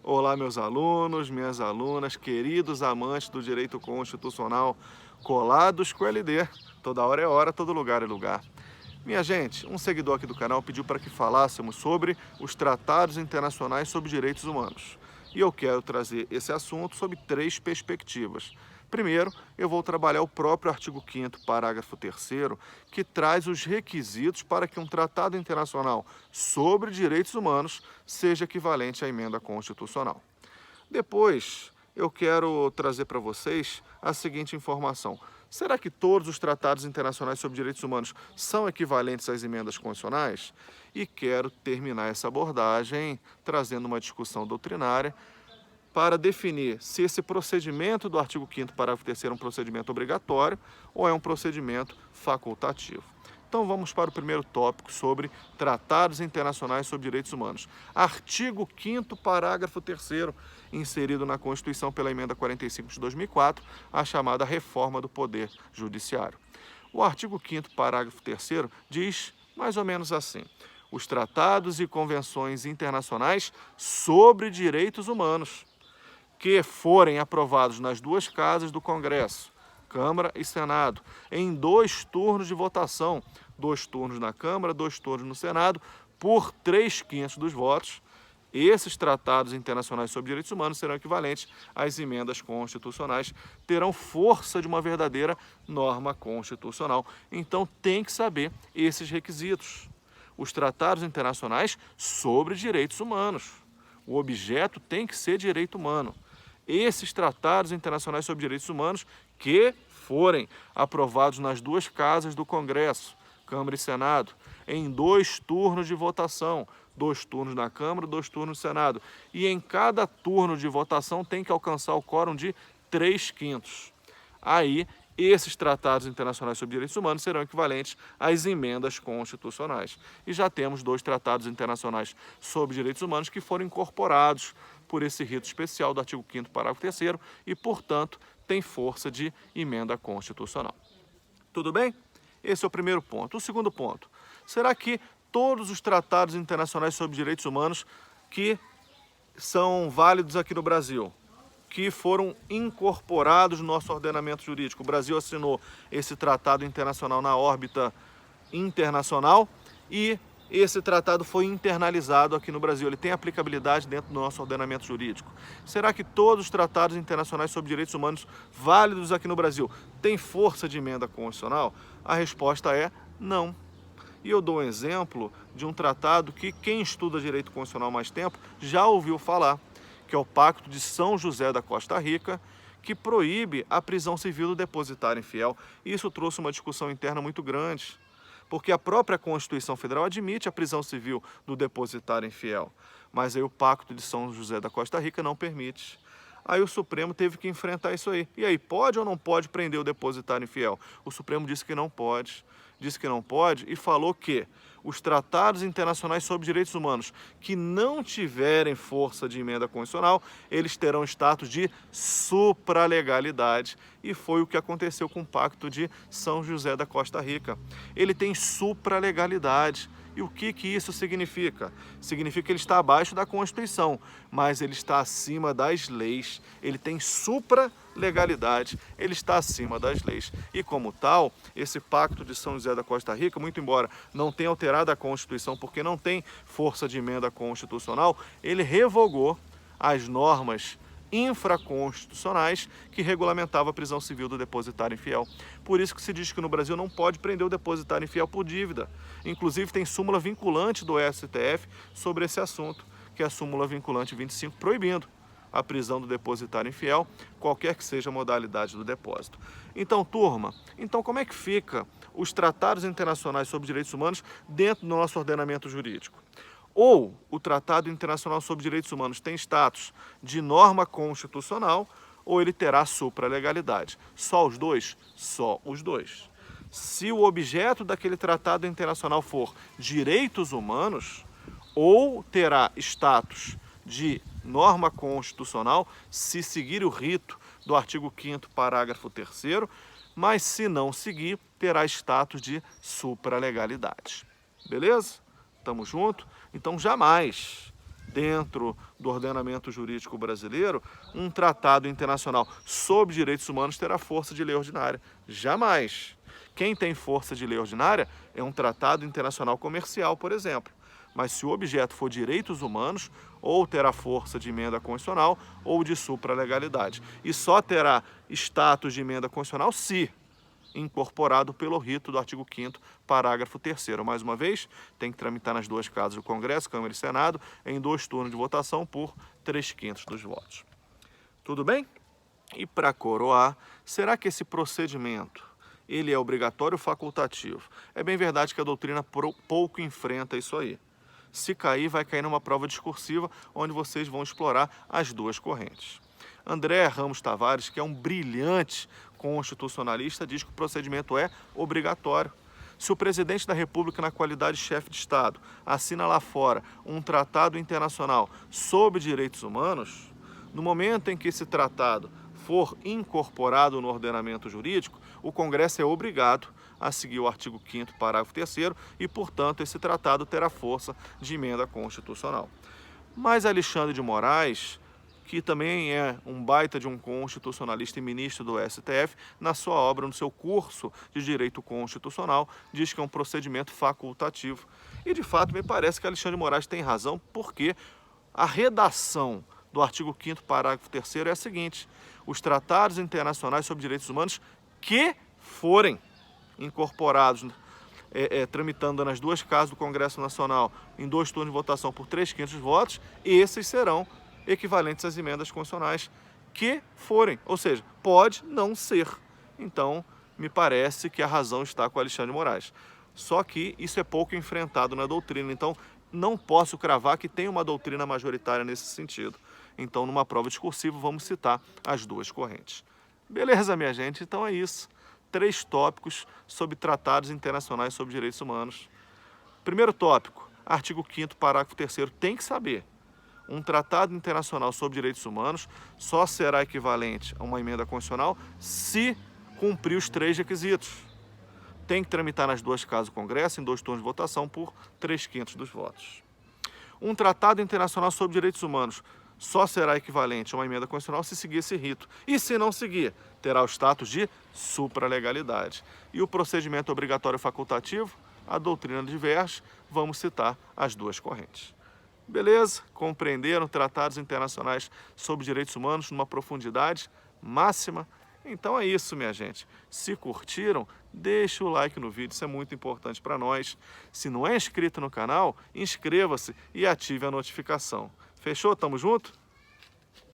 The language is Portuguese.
Olá, meus alunos, minhas alunas, queridos amantes do direito constitucional, colados com o LD. Toda hora é hora, todo lugar é lugar. Minha gente, um seguidor aqui do canal pediu para que falássemos sobre os tratados internacionais sobre direitos humanos. E eu quero trazer esse assunto sob 3 perspectivas. Primeiro, eu vou trabalhar o próprio artigo 5º, parágrafo 3º, que traz os requisitos para que um tratado internacional sobre direitos humanos seja equivalente à emenda constitucional. Depois, eu quero trazer para vocês a seguinte informação. Será que todos os tratados internacionais sobre direitos humanos são equivalentes às emendas constitucionais? E quero terminar essa abordagem trazendo uma discussão doutrinária para definir se esse procedimento do artigo 5º, parágrafo 3º é um procedimento obrigatório ou é um procedimento facultativo. Então vamos para o primeiro tópico sobre tratados internacionais sobre direitos humanos. Artigo 5º, parágrafo 3º, inserido na Constituição pela emenda 45 de 2004, a chamada reforma do Poder Judiciário. O artigo 5º, parágrafo 3º, diz mais ou menos assim: os tratados e convenções internacionais sobre direitos humanos que forem aprovados nas 2 casas do Congresso, Câmara e Senado, em 2 turnos de votação, 2 turnos na Câmara, 2 turnos no Senado, por 3/5 dos votos, esses tratados internacionais sobre direitos humanos serão equivalentes às emendas constitucionais, terão força de uma verdadeira norma constitucional. Então tem que saber esses requisitos. Os tratados internacionais sobre direitos humanos. O objeto tem que ser direito humano. Esses tratados internacionais sobre direitos humanos que forem aprovados nas 2 casas do Congresso, Câmara e Senado, em 2 turnos de votação, 2 turnos na Câmara, 2 turnos no Senado. E em cada turno de votação tem que alcançar o quórum de 3/5. Aí, esses tratados internacionais sobre direitos humanos serão equivalentes às emendas constitucionais. E já temos 2 tratados internacionais sobre direitos humanos que foram incorporados por esse rito especial do artigo 5º, parágrafo 3º, e, portanto, tem força de emenda constitucional. Tudo bem? Esse é o primeiro ponto. O segundo ponto: será que todos os tratados internacionais sobre direitos humanos que são válidos aqui no Brasil, que foram incorporados no nosso ordenamento jurídico, o Brasil assinou esse tratado internacional na órbita internacional e esse tratado foi internalizado aqui no Brasil, ele tem aplicabilidade dentro do nosso ordenamento jurídico. Será que todos os tratados internacionais sobre direitos humanos válidos aqui no Brasil têm força de emenda constitucional? A resposta é não. E eu dou um exemplo de um tratado que quem estuda direito constitucional há mais tempo já ouviu falar, que é o Pacto de São José da Costa Rica, que proíbe a prisão civil do depositário infiel. Isso trouxe uma discussão interna muito grande, porque a própria Constituição Federal admite a prisão civil do depositário infiel, mas aí o Pacto de São José da Costa Rica não permite. Aí o Supremo teve que enfrentar isso aí. E aí, pode ou não pode prender o depositário infiel? O Supremo disse que não pode. Disse que não pode e falou que os tratados internacionais sobre direitos humanos que não tiverem força de emenda constitucional, eles terão status de supralegalidade. E foi o que aconteceu com o Pacto de São José da Costa Rica. Ele tem supralegalidade. E o que isso significa? Significa que ele está abaixo da Constituição, mas ele está acima das leis. Ele tem supralegalidade, ele está acima das leis. E como tal, esse Pacto de São José da Costa Rica, muito embora não tenha alterado a Constituição, porque não tem força de emenda constitucional, ele revogou as normas infraconstitucionais que regulamentavam a prisão civil do depositário infiel. Por isso que se diz que no Brasil não pode prender o depositário infiel por dívida. Inclusive tem súmula vinculante do STF sobre esse assunto, que é a súmula vinculante 25, proibindo a prisão do depositário infiel, qualquer que seja a modalidade do depósito. Então, turma, como é que fica os tratados internacionais sobre direitos humanos dentro do nosso ordenamento jurídico? Ou o Tratado Internacional sobre Direitos Humanos tem status de norma constitucional, ou ele terá supralegalidade. Só os dois? Só os dois. Se o objeto daquele tratado internacional for direitos humanos, ou terá status de norma constitucional, se seguir o rito do artigo 5º, parágrafo 3º, mas se não seguir, terá status de supralegalidade. Beleza? Tamo junto? Então jamais dentro do ordenamento jurídico brasileiro, um tratado internacional sobre direitos humanos terá força de lei ordinária. Jamais. Quem tem força de lei ordinária é um tratado internacional comercial, por exemplo. Mas se o objeto for direitos humanos, ou terá força de emenda constitucional ou de supralegalidade. E só terá status de emenda constitucional se incorporado pelo rito do artigo 5º, parágrafo 3º. Mais uma vez, tem que tramitar nas duas casas do Congresso, Câmara e Senado, em 2 turnos de votação por 3/5 dos votos. Tudo bem? E para coroar, será que esse procedimento ele é obrigatório ou facultativo? É bem verdade que a doutrina pouco enfrenta isso aí. Se cair, vai cair numa prova discursiva, onde vocês vão explorar as duas correntes. André Ramos Tavares, que é um brilhante constitucionalista, diz que o procedimento é obrigatório. Se o presidente da República, na qualidade de chefe de Estado, assina lá fora um tratado internacional sobre direitos humanos, no momento em que esse tratado for incorporado no ordenamento jurídico, o Congresso é obrigado a seguir o artigo 5º, parágrafo 3º, e, portanto, esse tratado terá força de emenda constitucional. Mas Alexandre de Moraes, que também é um baita de um constitucionalista e ministro do STF, na sua obra, no seu curso de Direito Constitucional, diz que é um procedimento facultativo. E, de fato, me parece que Alexandre de Moraes tem razão, porque a redação do artigo 5º, parágrafo 3º é a seguinte: os tratados internacionais sobre direitos humanos que forem incorporados, tramitando nas duas casas do Congresso Nacional em 2 turnos de votação por 3/5 dos votos, esses serão equivalentes às emendas constitucionais que forem, ou seja, pode não ser. Então, me parece que a razão está com Alexandre de Moraes. Só que isso é pouco enfrentado na doutrina, então não posso cravar que tem uma doutrina majoritária nesse sentido. Então, numa prova discursiva, vamos citar as duas correntes. Beleza, minha gente? Então é isso. 3 tópicos sobre tratados internacionais sobre direitos humanos. Primeiro tópico, artigo 5º, parágrafo 3º, tem que saber. Um tratado internacional sobre direitos humanos só será equivalente a uma emenda constitucional se cumprir os 3 requisitos. Tem que tramitar nas duas casas do Congresso, em 2 turnos de votação, por 3/5 dos votos. Um tratado internacional sobre direitos humanos só será equivalente a uma emenda constitucional se seguir esse rito. E se não seguir, terá o status de supralegalidade. E o procedimento obrigatório facultativo, a doutrina diverge, vamos citar as duas correntes. Beleza? Compreenderam tratados internacionais sobre direitos humanos numa profundidade máxima? Então é isso, minha gente. Se curtiram, deixa o like no vídeo, isso é muito importante para nós. Se não é inscrito no canal, inscreva-se e ative a notificação. Fechou? Tamo junto?